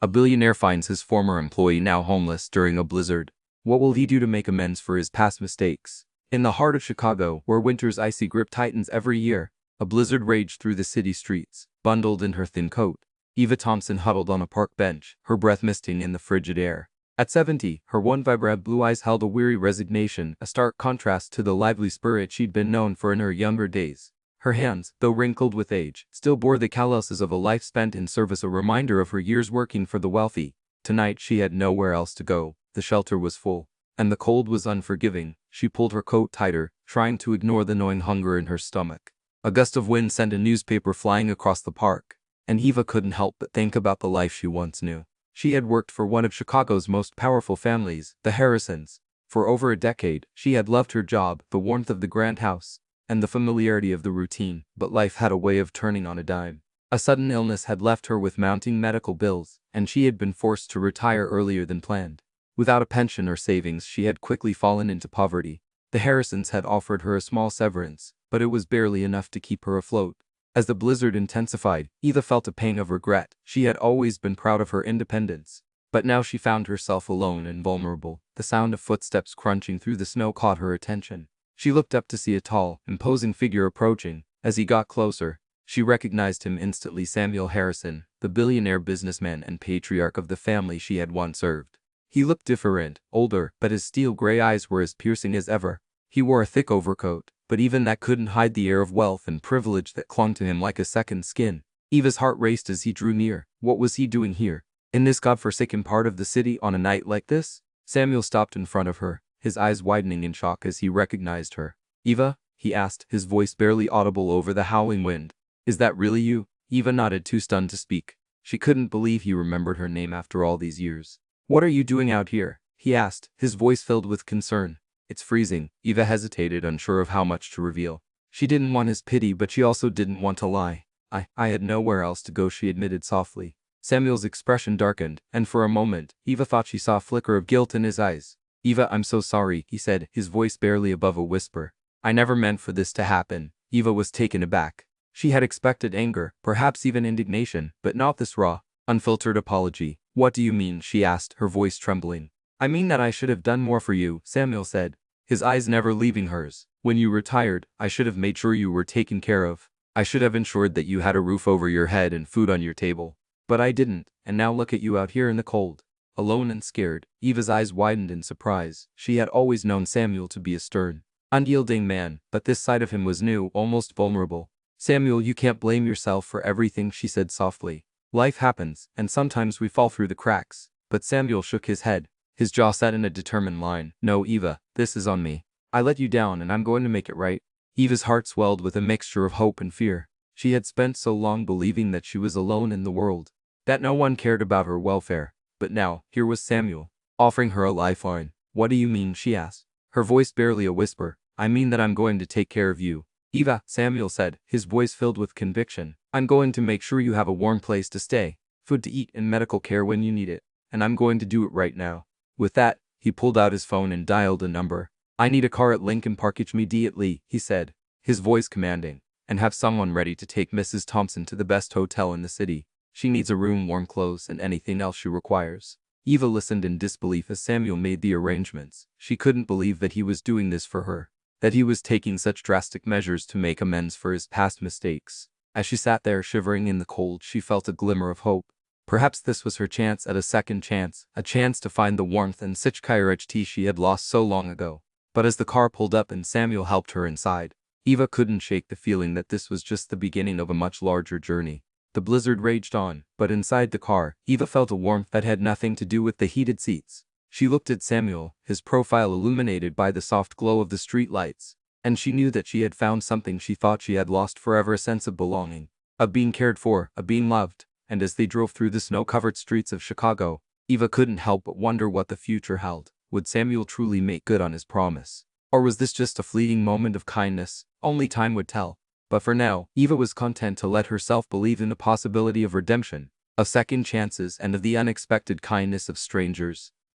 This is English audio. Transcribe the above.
A billionaire finds his former employee now homeless during a blizzard. What will he do to make amends for his past mistakes? In the heart of Chicago, where winter's icy grip tightens every year, a blizzard raged through the city streets. Bundled in her thin coat, Eva Thompson huddled on a park bench, her breath misting in the frigid air. At 70, her one vibrant blue eyes held a weary resignation, a stark contrast to the lively spirit she'd been known for in her younger days. Her hands, though wrinkled with age, still bore the calluses of a life spent in service, a reminder of her years working for the wealthy. Tonight she had nowhere else to go. The shelter was full, and the cold was unforgiving. She pulled her coat tighter, trying to ignore the gnawing hunger in her stomach. A gust of wind sent a newspaper flying across the park, and Eva couldn't help but think about the life she once knew. She had worked for one of Chicago's most powerful families, the Harrisons. For over a decade, she had loved her job, the warmth of the grand house, and the familiarity of the routine, but life had a way of turning on a dime. A sudden illness had left her with mounting medical bills, and she had been forced to retire earlier than planned. Without a pension or savings, she had quickly fallen into poverty. The Harrisons had offered her a small severance, but it was barely enough to keep her afloat. As the blizzard intensified, Eva felt a pang of regret. She had always been proud of her independence, but now she found herself alone and vulnerable. The sound of footsteps crunching through the snow caught her attention. She looked up to see a tall, imposing figure approaching. As he got closer, she recognized him instantly: Samuel Harrison, the billionaire businessman and patriarch of the family she had once served. He looked different, older, but his steel-gray eyes were as piercing as ever. He wore a thick overcoat, but even that couldn't hide the air of wealth and privilege that clung to him like a second skin. Eva's heart raced as he drew near. What was he doing here, in this godforsaken part of the city, on a night like this? Samuel stopped in front of her, his eyes widening in shock as he recognized her. "Eva?" he asked, his voice barely audible over the howling wind. "Is that really you?" Eva nodded, too stunned to speak. She couldn't believe he remembered her name after all these years. "What are you doing out here?" he asked, his voice filled with concern. "It's freezing." Eva hesitated, unsure of how much to reveal. She didn't want his pity, but she also didn't want to lie. I had nowhere else to go," she admitted softly. Samuel's expression darkened, and for a moment, Eva thought she saw a flicker of guilt in his eyes. "Eva, I'm so sorry," he said, his voice barely above a whisper. "I never meant for this to happen." Eva was taken aback. She had expected anger, perhaps even indignation, but not this raw, unfiltered apology. "What do you mean?" she asked, her voice trembling. "I mean that I should have done more for you," Samuel said, his eyes never leaving hers. "When you retired, I should have made sure you were taken care of. I should have ensured that you had a roof over your head and food on your table. But I didn't, and now look at you out here in the cold, alone and scared." Eva's eyes widened in surprise. She had always known Samuel to be a stern, unyielding man, but this side of him was new, almost vulnerable. "Samuel, you can't blame yourself for everything," she said softly. "Life happens, and sometimes we fall through the cracks." But Samuel shook his head, his jaw set in a determined line. "No, Eva, this is on me. I let you down, and I'm going to make it right." Eva's heart swelled with a mixture of hope and fear. She had spent so long believing that she was alone in the world, that no one cared about her welfare. But now, here was Samuel, offering her a lifeline. "What do you mean?" she asked, her voice barely a whisper. "I mean that I'm going to take care of you, Eva," Samuel said, his voice filled with conviction. "I'm going to make sure you have a warm place to stay, food to eat, and medical care when you need it. And I'm going to do it right now." With that, he pulled out his phone and dialed a number. "I need a car at Lincoln Park immediately," he said, his voice commanding, "and have someone ready to take Mrs. Thompson to the best hotel in the city. She needs a room, warm clothes, and anything else she requires." Eva listened in disbelief as Samuel made the arrangements. She couldn't believe that he was doing this for her, that he was taking such drastic measures to make amends for his past mistakes. As she sat there shivering in the cold, she felt a glimmer of hope. Perhaps this was her chance at a second chance, a chance to find the warmth and security she had lost so long ago. But as the car pulled up and Samuel helped her inside, Eva couldn't shake the feeling that this was just the beginning of a much larger journey. The blizzard raged on, but inside the car, Eva felt a warmth that had nothing to do with the heated seats. She looked at Samuel, his profile illuminated by the soft glow of the street lights, and she knew that she had found something she thought she had lost forever: a sense of belonging, of being cared for, of being loved. And as they drove through the snow-covered streets of Chicago, Eva couldn't help but wonder what the future held. Would Samuel truly make good on his promise? Or was this just a fleeting moment of kindness? Only time would tell. But for now, Eva was content to let herself believe in the possibility of redemption, of second chances, and of the unexpected kindness of strangers.